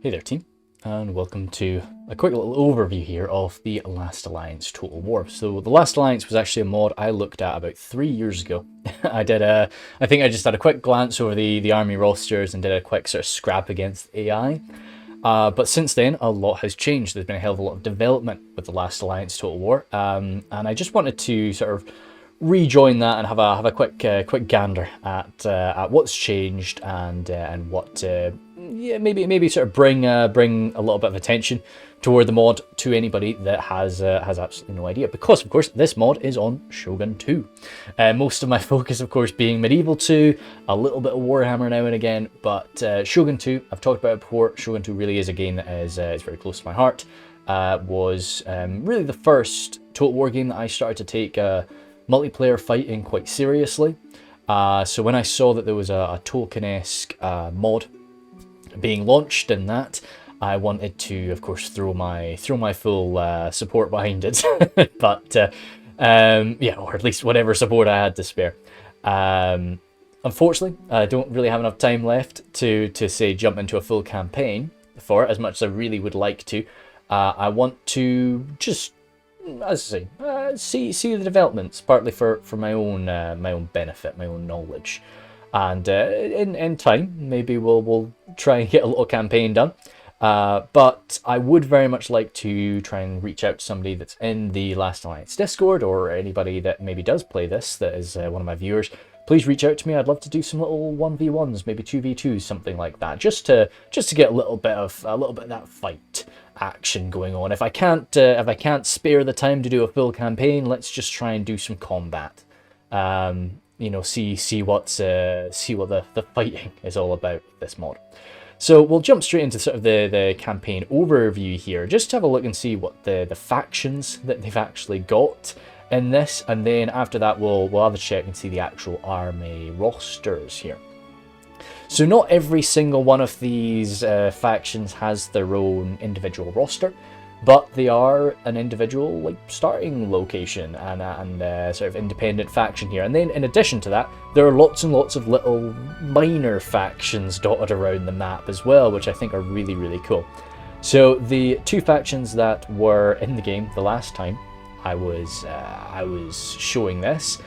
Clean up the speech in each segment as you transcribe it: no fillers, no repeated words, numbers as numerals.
Hey there team, and welcome to a quick little overview here of the Last Alliance Total War. So the Last Alliance was actually a mod I looked at about 3 years ago. I think I just had a quick glance over the army rosters and did a quick sort of scrap against AI. But since then, a lot has changed. There's been a hell of a lot of development with the Last Alliance Total War, and I just wanted to sort of rejoin that and have a quick gander at what's changed and what maybe sort of bring a little bit of attention toward the mod to anybody that has absolutely no idea, because of course this mod is on Shogun 2. Most of my focus of course being Medieval 2, a little bit of Warhammer now and again, but Shogun 2, I've talked about it before. Shogun 2 really is a game that is very close to my heart. Was really the first Total War game that I started to take multiplayer fighting quite seriously. So when I saw that there was a Tolkien-esque mod being launched in that, I wanted to, of course, throw my full support behind it. But yeah, or at least whatever support I had to spare. Unfortunately, I don't really have enough time left to say jump into a full campaign for it, as much as I really would like to. I want to just, as I say, see the developments, partly for my own benefit, my own knowledge, and in time maybe we'll try and get a little campaign done. But I would very much like to try and reach out to somebody that's in the Last Alliance Discord, or anybody that maybe does play this that is one of my viewers. Please reach out to me. I'd love to do some little 1v1s, maybe 2v2s, something like that, just to get a little bit of that fight action going on. If I can't spare the time to do a full campaign, let's just try and do some combat. You know, see what the fighting is all about with this mod. So we'll jump straight into sort of the campaign overview here, just to have a look and see what the factions that they've actually got in this, and then after that we'll have a check and see the actual army rosters here. So not every single one of these factions has their own individual roster, but they are an individual like starting location and sort of independent faction here. And then in addition to that, there are lots and lots of little minor factions dotted around the map as well, which I think are really, really cool. So the two factions that were in the game the last time I was showing this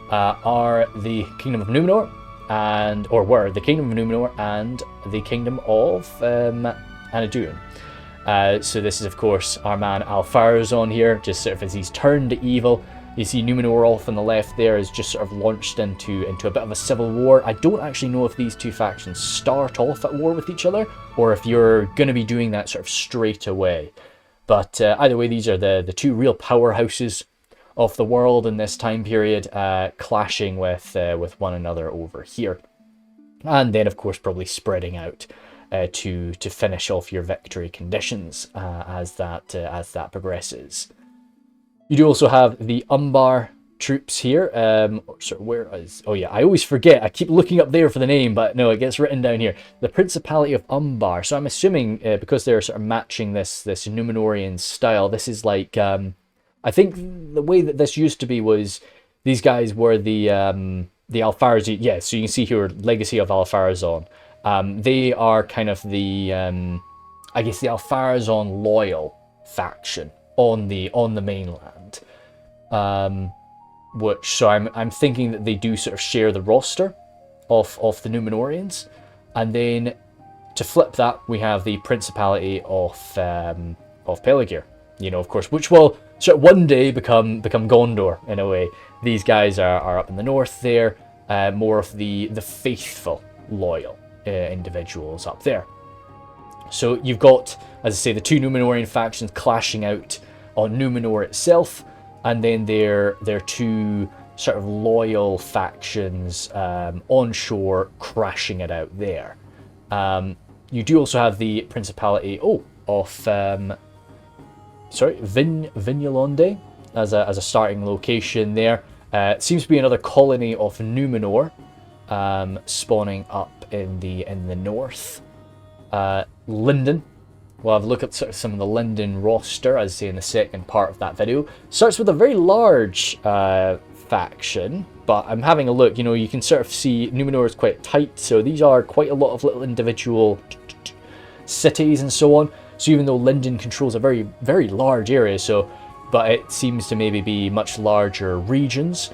are the Kingdom of Numenor, were the Kingdom of Numenor and the Kingdom of Anduin. So this is of course our man Alfarazon here, just sort of as he's turned to evil. You see Numenor off on the left there is just sort of launched into a bit of a civil war. I don't actually know if these two factions start off at war with each other, or if you're going to be doing that sort of straight away. But either way, these are the two real powerhouses of the world in this time period, clashing with one another over here, and then of course probably spreading out to finish off your victory conditions as that progresses. You do also have the Umbar troops here. Oh yeah, I always forget. I keep looking up there for the name, but no, it gets written down here. The Principality of Umbar. So I'm assuming because they're sort of matching this Numenorian style, this is like I think the way that this used to be was these guys were the Alfarazzi. Yeah, so you can see here Legacy of Alfarazon. They are kind of the I guess the Alfarazon loyal faction on the mainland. So I'm thinking that they do sort of share the roster of the Numenorians, and then to flip that we have the Principality of Peligir. You know, of course, which will sort of one day become Gondor in a way. These guys are up in the north there, more of the faithful, loyal individuals up there. So you've got, as I say, the two Numenorian factions clashing out on Numenor itself, and then their two sort of loyal factions onshore crashing it out there. You do also have the Principality of Vignalonde as a starting location there. It seems to be another colony of Numenor spawning up in the north. Linden. We'll have a look at sort of some of the Linden roster, as I say in the second part of that video. Starts with a very large faction, but I'm having a look. You know, you can sort of see Numenor is quite tight, so these are quite a lot of little individual cities and so on. So even though Linden controls a very, very large area, but it seems to maybe be much larger regions.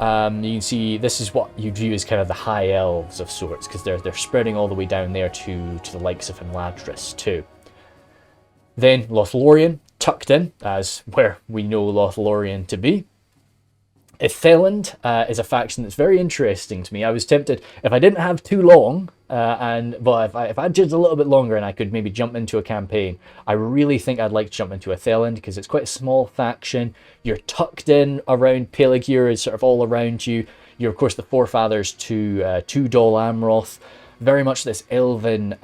You can see this is what you'd view as kind of the high elves of sorts, because they're spreading all the way down there to the likes of Imladris too. Then Lothlorien, tucked in, as where we know Lothlorien to be. Itheland is a faction that's very interesting to me. I was tempted, if I didn't have too long, if I had just a little bit longer and I could maybe jump into a campaign, I really think I'd like to jump into Itheland, because it's quite a small faction. You're tucked in around Peligir, is sort of all around you. You're, of course, the forefathers to Dol Amroth. Very much this elven,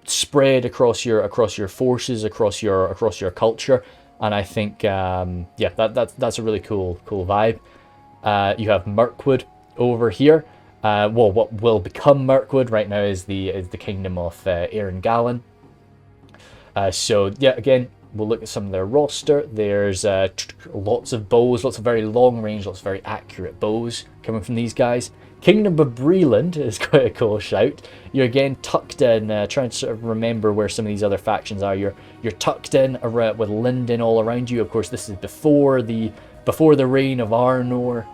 spread across your forces, across your culture. And I think, that's a really cool vibe. You have Mirkwood over here. What will become Mirkwood right now is the kingdom of Erin Gallen. Again, we'll look at some of their roster. There's lots of bows, lots of very long range, lots of very accurate bows coming from these guys. Kingdom of Breland is quite a cool shout. You're again tucked in, trying to sort of remember where some of these other factions are. You're tucked in around, with Linden all around you. Of course, this is before the reign of Arnor.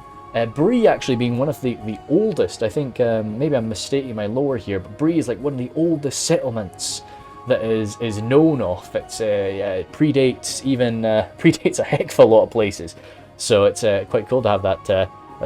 Bree actually being one of the oldest. I think maybe I'm mistaking my lore here, but Bree is like one of the oldest settlements that is known of. It's predates a heck of a lot of places. So it's quite cool to have that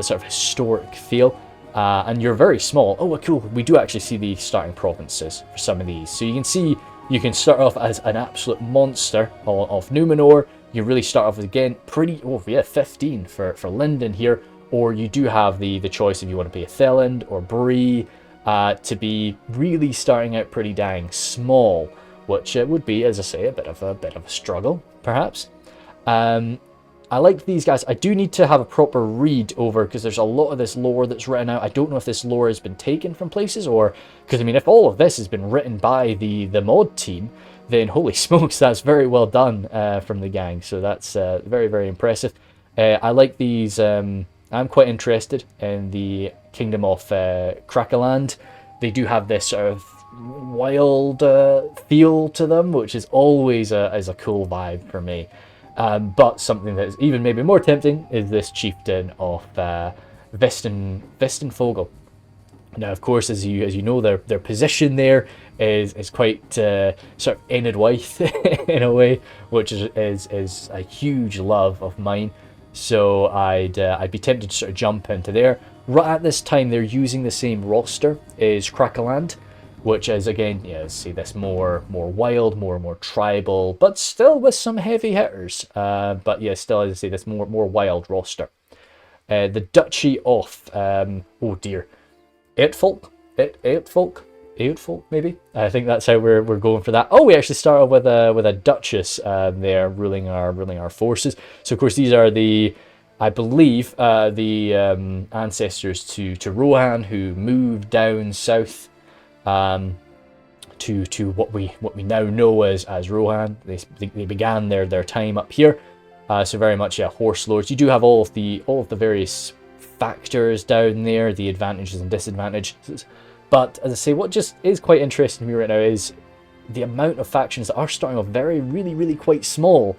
sort of historic feel. And you're very small. Oh, cool. We do actually see the starting provinces for some of these. So you can see you can start off as an absolute monster of Numenor. You really start off with, again, 15 for Linden here. Or you do have the choice if you want to be a Theland or Bree to be really starting out pretty dang small, which would be, as I say, a bit of a struggle, perhaps. I like these guys. I do need to have a proper read over, because there's a lot of this lore that's written out. I don't know if this lore has been taken from places, or because I mean, if all of this has been written by the mod team, then holy smokes, that's very well done from the gang. So that's very, very impressive. I like these. I'm quite interested in the Kingdom of Krakeland. They do have this sort of wild feel to them, which is always a cool vibe for me. But something that is even maybe more tempting is this chieftain of Vestenfogel. Now, of course, as you know, their position there is quite sort of Enid Wythe in a way, which is a huge love of mine. So I'd be tempted to sort of jump into there. Right at this time, they're using the same roster as Krakeland, which is, again, see this more wild, more tribal, but still with some heavy hitters. But yeah, still, as I say, this more wild roster. The Duchy of Eotfolk, maybe. I think that's how we're going for that. Oh, we actually start off with a duchess there ruling our forces. So of course these are I believe the ancestors to Rohan, who moved down south to what we now know as Rohan. They began their time up here. So very much horse lords. You do have all of the various factors down there, the advantages and disadvantages. But as I say, what just is quite interesting to me right now is the amount of factions that are starting off really quite small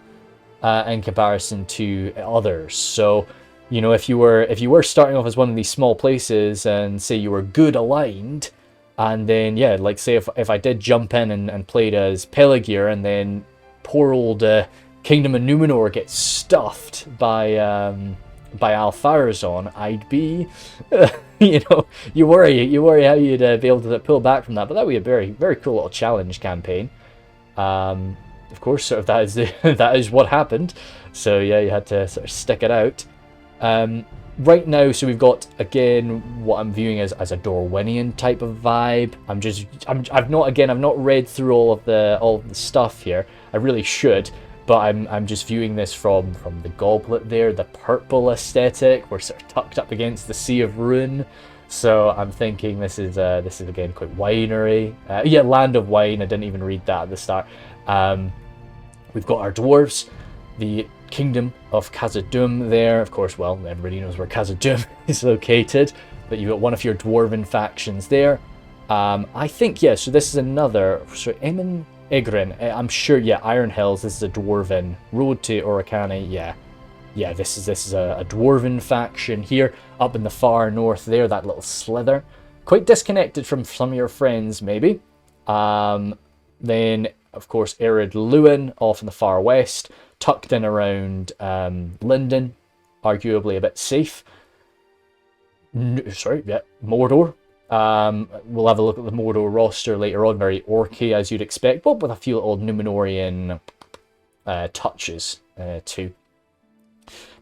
in comparison to others. So, if you were starting off as one of these small places and say you were good aligned, and then like say if I did jump in and played as Peligir, and then poor old Kingdom of Numenor gets stuffed by Alfarazon, I'd be, you worry how you'd be able to pull back from that. But that would be a very, very cool little challenge campaign. Of course, sort of that is what happened. So yeah, you had to sort of stick it out. Right now, so we've got, again, what I'm viewing as a Dorwinian type of vibe. I've not read through all of the stuff here. I really should. But I'm just viewing this from the goblet there, the purple aesthetic. We're sort of tucked up against the Sea of Ruin, so I'm thinking this is again quite winery. Land of Wine. I didn't even read that at the start. We've got our dwarves, the Kingdom of Khazad-dûm there. Of course, well, everybody knows where Khazad-dûm is located, but you've got one of your dwarven factions there. I think, yeah, so this is another, so Eamon Egrin, I'm sure, yeah, Iron Hills, this is a Dwarven. Road to Oricani, yeah. Yeah, this is a Dwarven faction here, up in the far north there, that little slither. Quite disconnected from some of your friends, maybe. Then, of course, Ered Luin, off in the far west, tucked in around Linden, arguably a bit safe. Mordor. We'll have a look at the Mordor roster later on, very orky as you'd expect, but with a few little Numenorian touches too.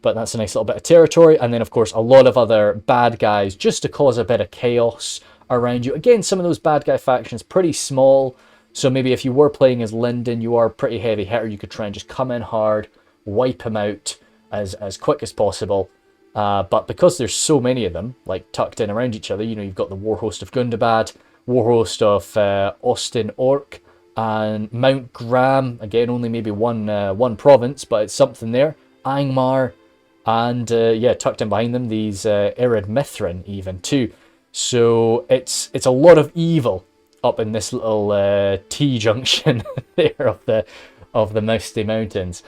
But that's a nice little bit of territory, and then of course a lot of other bad guys just to cause a bit of chaos around you. Again, some of those bad guy factions pretty small, so maybe if you were playing as Linden, you are pretty heavy hitter, you could try and just come in hard, wipe him out as quick as possible. But because there's so many of them, like tucked in around each other, you know, you've got the Warhost of Gundabad, Warhost of Austin Orc, and Mount Graham. Again, only maybe one province, but it's something there. Angmar, and yeah, tucked in behind them, these Ered Mithrin even too. So it's a lot of evil up in this little T-junction there of the Misty Mountains.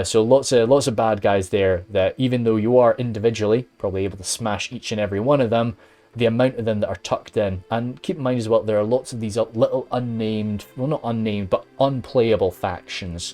So lots of bad guys there that even though you are individually probably able to smash each and every one of them, the amount of them that are tucked in, and keep in mind as well, there are lots of these little unnamed, well not unnamed, but unplayable factions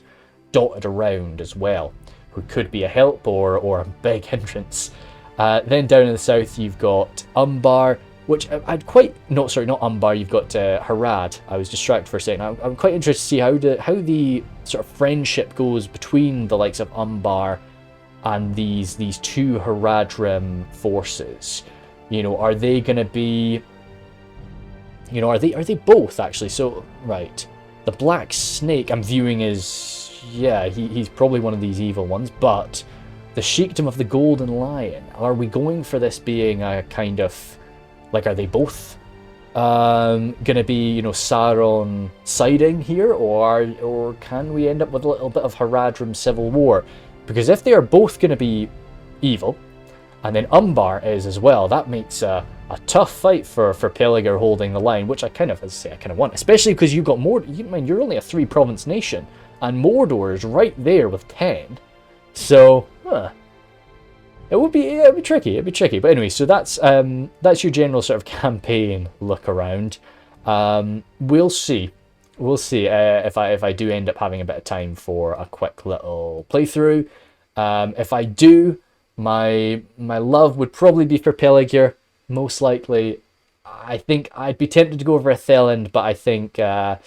dotted around as well, who could be a help or a big hindrance. Then down in the south you've got Umbar, which I'd quite, not Umbar, you've got Harad. I was distracted for a second. I'm quite interested to see how the sort of friendship goes between the likes of Umbar and these two Haradrim forces. You know, are they going to be, you know, are they both actually? So, right, the Black Snake I'm viewing is, yeah, he's probably one of these evil ones, but the Sheikdom of the Golden Lion, are we going for this being a kind of, like, are they both gonna be, you know, Sauron siding here, or can we end up with a little bit of Haradrim civil war? Because if they are both gonna be evil, and then Umbar is as well, that makes a tough fight for Peligir holding the line, which I kind of want, especially because you've got Mordor. You're only a 3-province nation, and Mordor is right there with 10. So, it'd be tricky. But anyway, so that's your general sort of campaign look around. We'll see if I do end up having a bit of time for a quick little playthrough. If I do, my love would probably be for Peligir, most likely. I think I'd be tempted to go over a Thelind, but I think I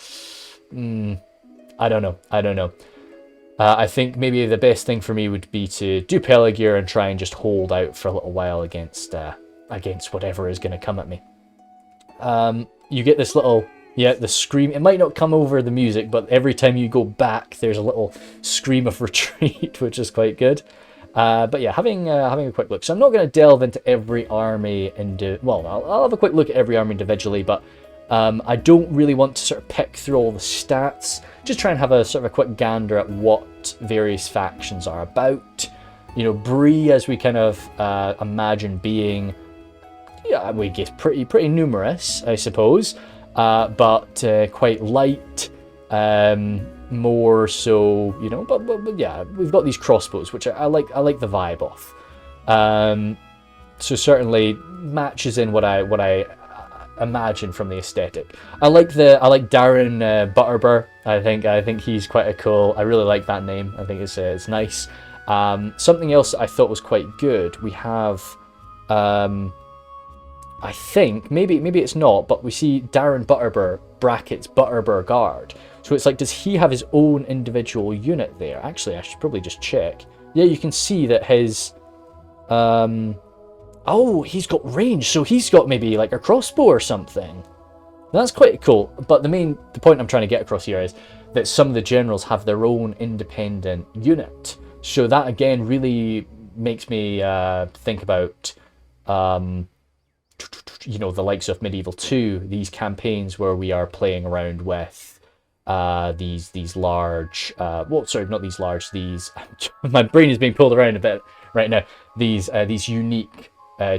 don't know. I think maybe the best thing for me would be to do Peligir and try and just hold out for a little while against whatever is going to come at me. You get this little, the scream. It might not come over the music, but every time you go back, there's a little scream of retreat, which is quite good. But yeah, having a quick look. So I'm not going to delve into every army I'll have a quick look at every army individually, but I don't really want to sort of pick through all the stats. Just try and have a sort of a quick gander at what various factions are about. You know, Bree, as we kind of imagine being, we guess pretty numerous, I suppose, but quite light, more so, you know. But yeah, we've got these crossbows, which I like the vibe of. So certainly matches in what I imagine from the aesthetic. I like Darren Butterbur. I think he's quite a cool. I really like that name. I think it's nice. Something else that I thought was quite good. We have, I think maybe it's not, but we see Darren Butterbur brackets Butterbur Guard. So it's like, does he have his own individual unit there? Actually, I should probably just check. Yeah, you can see that his oh, he's got range, so he's got maybe like a crossbow or something. That's quite cool. But the point I'm trying to get across here is that some of the generals have their own independent unit. So that again really makes me think about, you know, the likes of Medieval 2, these campaigns where we are playing around with these large, these my brain is being pulled around a bit right now. These unique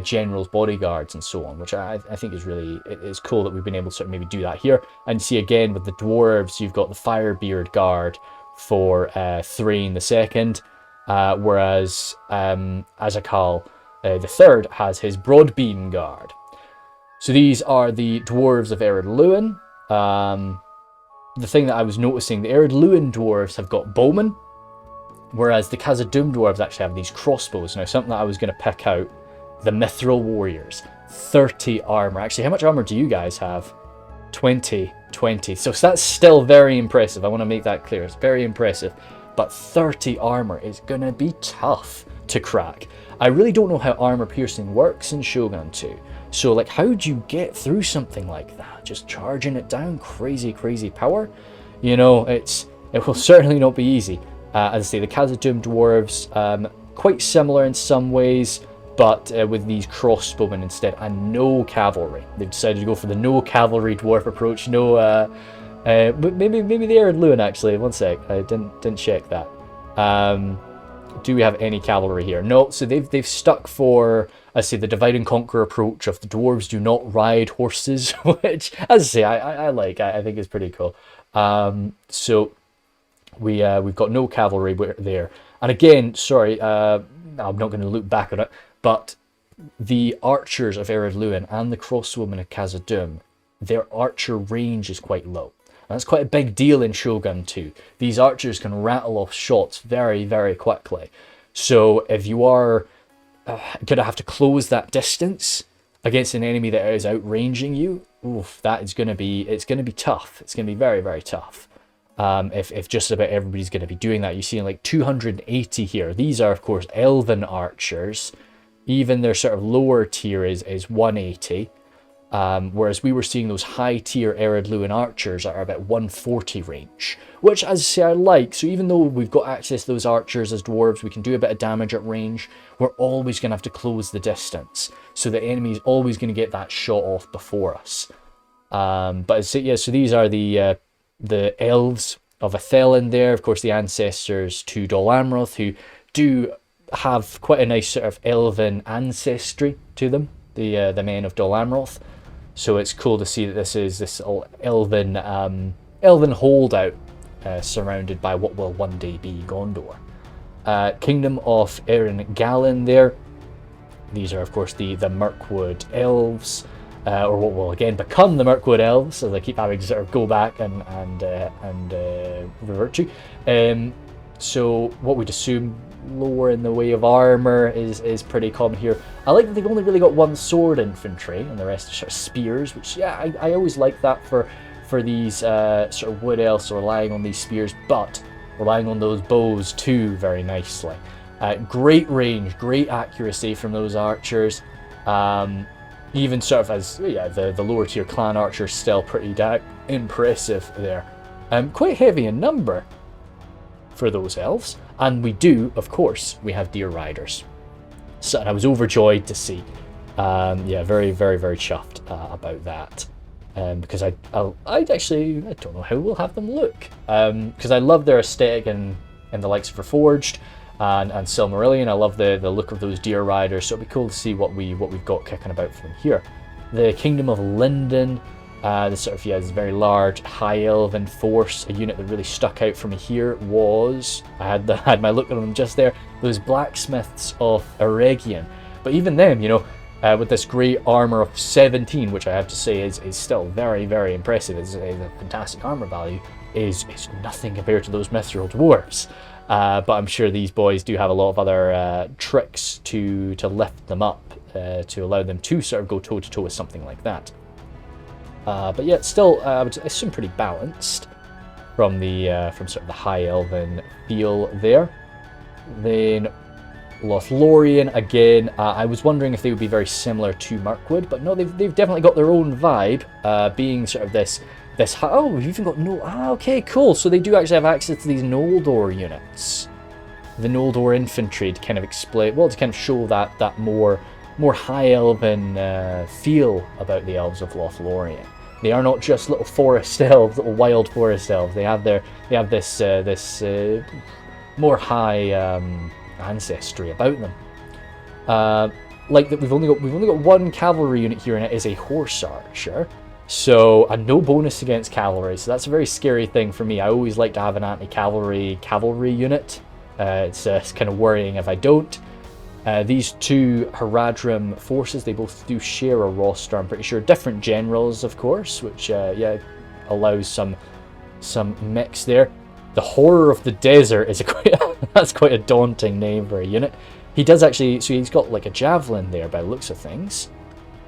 generals, bodyguards, and so on, which I think is really, it's cool that we've been able to sort of maybe do that here. And see again with the dwarves, you've got the Firebeard Guard for Thrain the Second, whereas Azakal the Third has his Broadbeam Guard. So these are the dwarves of Ered Luin. The thing that I was noticing, the Ered Luin dwarves have got bowmen, whereas the Khazad-dûm dwarves actually have these crossbows. Now, something that I was going to pick out, the Mithril Warriors, 30 armor. Actually, how much armor do you guys have? 20. So that's still very impressive. I want to make that clear. It's very impressive. But 30 armor is going to be tough to crack. I really don't know how armor piercing works in Shogun 2. So, like, how do you get through something like that? Just charging it down, crazy power? You know, it will certainly not be easy. As I say, the Khazad-dûm dwarves, quite similar in some ways, but with these crossbowmen instead, and no cavalry. They've decided to go for the no cavalry dwarf approach. No, maybe the Ered Luin actually. One sec, I didn't check that. Do we have any cavalry here? No. So they've stuck for, I say, the divide and conquer approach of the dwarves do not ride horses, which, as I say, I like. I think is pretty cool. So we've got no cavalry there. And again, sorry, I'm not going to look back on it, but the archers of Ered Luin and the crossbowmen of Khazad-dûm, their archer range is quite low. And that's quite a big deal in Shogun 2. These archers can rattle off shots very quickly. So if you are going to have to close that distance against an enemy that is outranging you, oof, it's going to be tough. It's going to be very tough. If just about everybody's going to be doing that. You see like 280 here. These are, of course, Elven archers. Even their sort of lower tier is 180. Whereas we were seeing those high tier Ered Luin archers that are about 140 range. Which, as I say, I like. So even though we've got access to those archers as dwarves, we can do a bit of damage at range, we're always going to have to close the distance. So the enemy is always going to get that shot off before us. But as I say, yeah, so these are the elves of Athelin there, of course the ancestors to Dol Amroth, who do have quite a nice sort of elven ancestry to them, the men of Dol Amroth. So it's cool to see that this is this elven holdout surrounded by what will one day be Gondor. Kingdom of Erin Gallon there. These are of course the Mirkwood elves. Or what will again become the Mirkwood Elves, so they keep having to sort of go back and revert to. So what we'd assume lower in the way of armor is pretty common here. I like that they've only really got one sword infantry, and the rest are sort of spears, which yeah, I always like that for these sort of wood elves, so relying on these spears, but relying on those bows too very nicely. Great range, great accuracy from those archers. Even sort of as, yeah, the lower tier clan archers still pretty impressive there. Quite heavy in number for those elves. And we do, of course, we have deer riders. So I was overjoyed to see. Yeah, very chuffed about that. Because I don't know how we'll have them look. Because I love their aesthetic in the likes of Reforged and Silmarillion. I love the look of those deer riders, so it'll be cool to see what we've got kicking about from here. The Kingdom of Linden, this sort of this very large high elven force. A unit that really stuck out for me here was, I had my look at them just there, those blacksmiths of Eregion. But even them, you know, with this great armor of 17, which I have to say is still very impressive. It's a fantastic armor value. Is nothing compared to those mithril dwarves. But I'm sure these boys do have a lot of other tricks to lift them up, to allow them to sort of go toe-to-toe with something like that. But yeah, it's still, I would assume pretty balanced from sort of the high elven feel there. Then Lothlorien, again, I was wondering if they would be very similar to Mirkwood, but no, they've definitely got their own vibe, being sort of this, oh, we've even got okay, cool, so they do actually have access to these Noldor units. The Noldor infantry to kind of explain, well, to kind of show that more high elven feel about the elves of Lothlorien. They are not just little forest elves, little wild forest elves. They have this more high ancestry about them. like that we've only got one cavalry unit here, and it is a horse archer. So, and no bonus against cavalry, so that's a very scary thing for me. I always like to have an anti-cavalry unit. It's kind of worrying if I don't. These two Haradrim forces, they both do share a roster, I'm pretty sure. Different generals, of course, which, yeah, allows some mix there. The Horror of the Desert is that's quite a daunting name for a unit. He does actually, so he's got like a javelin there by the looks of things.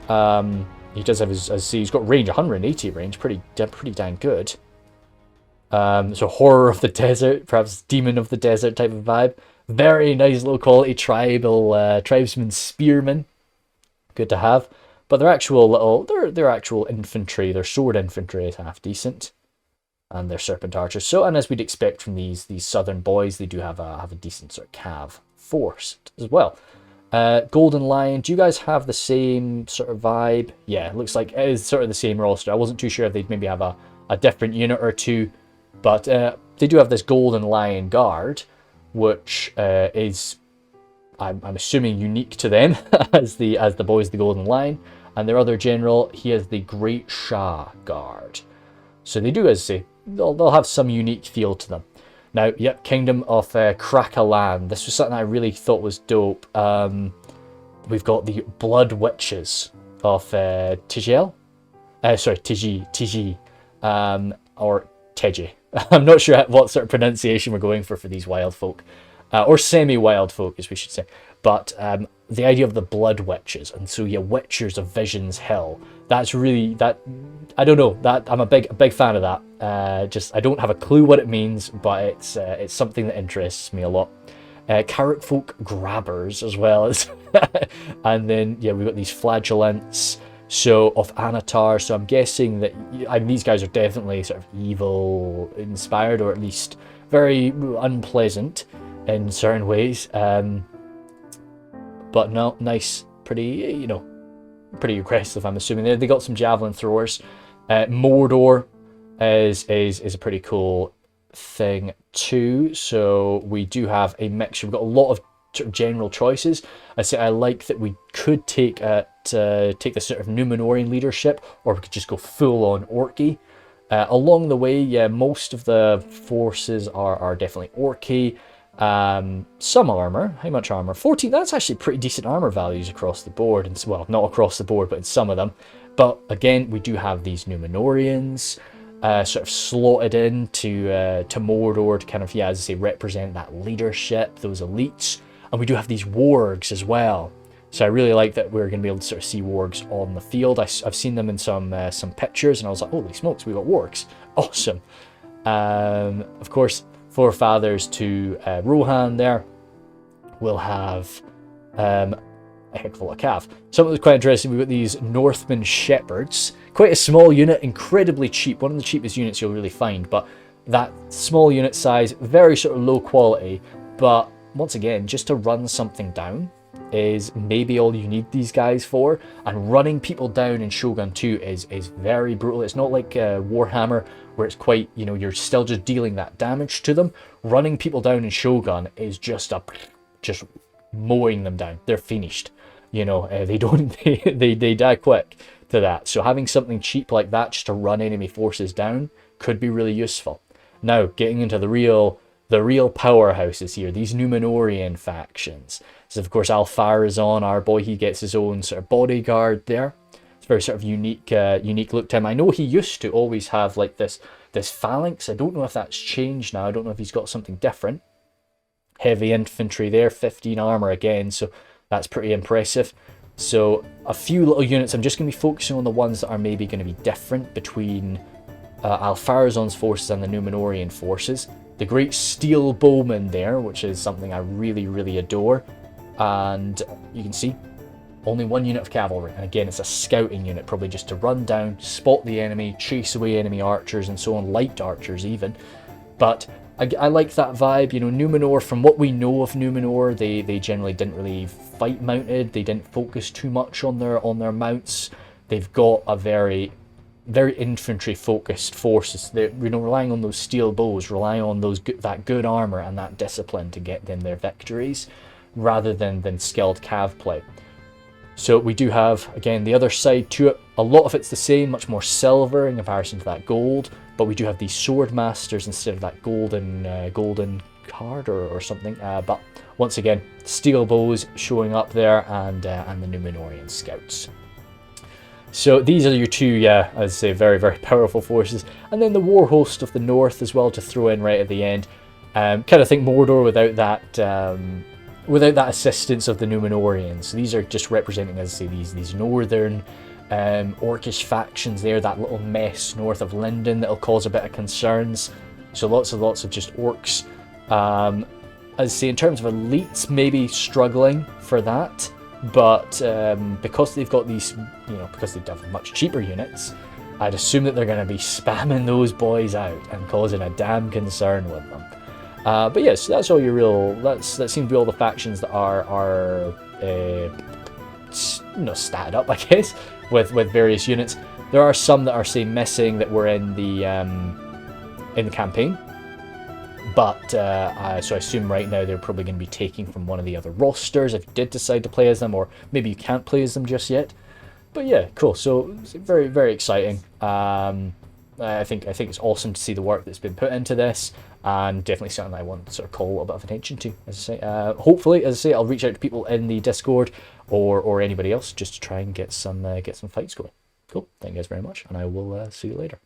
He does have he's got range, 180 range, pretty dang good. So Horror of the Desert, perhaps Demon of the Desert type of vibe. Very nice low quality tribesman spearmen. Good to have. But their actual infantry, their sword infantry is half decent. And they're serpent archers. So, and as we'd expect from these southern boys, they do have a decent sort of cav force as well. Golden Lion, do you guys have the same sort of vibe? Yeah, it looks like it is sort of the same roster. I wasn't too sure if they'd maybe have a different unit or two, but they do have this Golden Lion Guard, which is, I'm assuming, unique to them as the boys of the Golden Lion. And their other general, he has the Great Shah Guard. So they do, as I say, they'll have some unique feel to them. Now, yep, Kingdom of Krakalan. This was something I really thought was dope. We've got the Blood Witches of Tiji, or Teji. I'm not sure what sort of pronunciation we're going for these wild folk. Or semi-wild folk, as we should say. But the idea of the Blood Witches, and so yeah, Witchers of Vision's Hill. That's really, I don't know, I'm a big fan of that. Just, I don't have a clue what it means, but it's something that interests me a lot. Carrot Folk Grabbers as well as, and then yeah, we've got these Flagellants, so of Anatar. So I'm guessing that these guys are definitely sort of evil inspired, or at least very unpleasant in certain ways. But no, nice, pretty, pretty aggressive, I'm assuming. They got some javelin throwers. Mordor is a pretty cool thing too. So we do have a mixture. We've got a lot of general choices. I like that we could take the sort of Númenórean leadership, or we could just go full on Orky. Along the way, yeah, most of the forces are definitely Orky. Some armor. How much armor? 14. That's actually pretty decent armor values across the board. And well, not across the board, but in some of them. But again, we do have these Númenóreans sort of slotted in to Mordor to kind of, yeah, as I say, represent that leadership, those elites. And we do have these wargs as well. So I really like that we're going to be able to sort of see wargs on the field. I've seen them in some pictures, and I was like, holy smokes, we got wargs. Awesome. Of course, forefathers to Rohan there will have a heck of a lot of cav. Something that's quite interesting, we've got these Northman Shepherds. Quite a small unit, incredibly cheap. One of the cheapest units you'll really find, but that small unit size, very sort of low quality. But once again, just to run something down is maybe all you need these guys for. And running people down in Shogun 2 is very brutal. It's not like Warhammer, where it's quite, you're still just dealing that damage to them. Running people down in Shogun is just mowing them down. They're finished. They don't they die quick to that. So having something cheap like that just to run enemy forces down could be really useful. Now, getting into the real powerhouses here, these Númenórean factions. So of course Alfarazon, our boy, he gets his own sort of bodyguard there. It's very sort of unique look to him. I know he used to always have like this phalanx. I don't know if that's changed now. I don't know if he's got something different. Heavy infantry there, 15 armor again, so that's pretty impressive. So a few little units. I'm just going to be focusing on the ones that are maybe going to be different between Alfarazon's forces and the Númenórean forces. The Great Steel Bowman there, which is something I really, really adore. And you can see only one unit of cavalry. And again, it's a scouting unit, probably just to run down, spot the enemy, chase away enemy archers and so on, light archers even. But I like that vibe. Númenor, from what we know of Númenor, they generally didn't really fight mounted. They didn't focus too much on their mounts. They've got a very infantry focused forces. They're relying on those steel bows, relying on that good armor and that discipline to get them their victories, rather than skilled cav play. So we do have, again, the other side to it. A lot of it's the same, much more silver in comparison to that gold, but we do have these sword masters instead of that golden card or something. But once again, steel bows showing up there, and the Númenórean scouts. So these are your two, as I say, very, very powerful forces. And then the war host of the north as well to throw in right at the end. Kind of think Mordor without that assistance of the Númenóreans. These are just representing, as I say, these northern orcish factions there, that little mess north of Lindon that'll cause a bit of concerns. So lots of just orcs. As I say, in terms of elites, maybe struggling for that. But because they've got these, because they have much cheaper units, I'd assume that they're going to be spamming those boys out and causing a damn concern with them. But yes, that's all your real. That seems to be all the factions that are statted up, I guess, with various units. There are some that are, say, missing that were in the campaign. But, so I assume right now they're probably going to be taking from one of the other rosters if you did decide to play as them, or maybe you can't play as them just yet. But yeah, cool. So, very, very exciting. I think it's awesome to see the work that's been put into this, and definitely something I want to sort of call a little bit of attention to, as I say. Hopefully, as I say, I'll reach out to people in the Discord or anybody else just to try and get some fights going. Cool. Thank you guys very much, and I will see you later.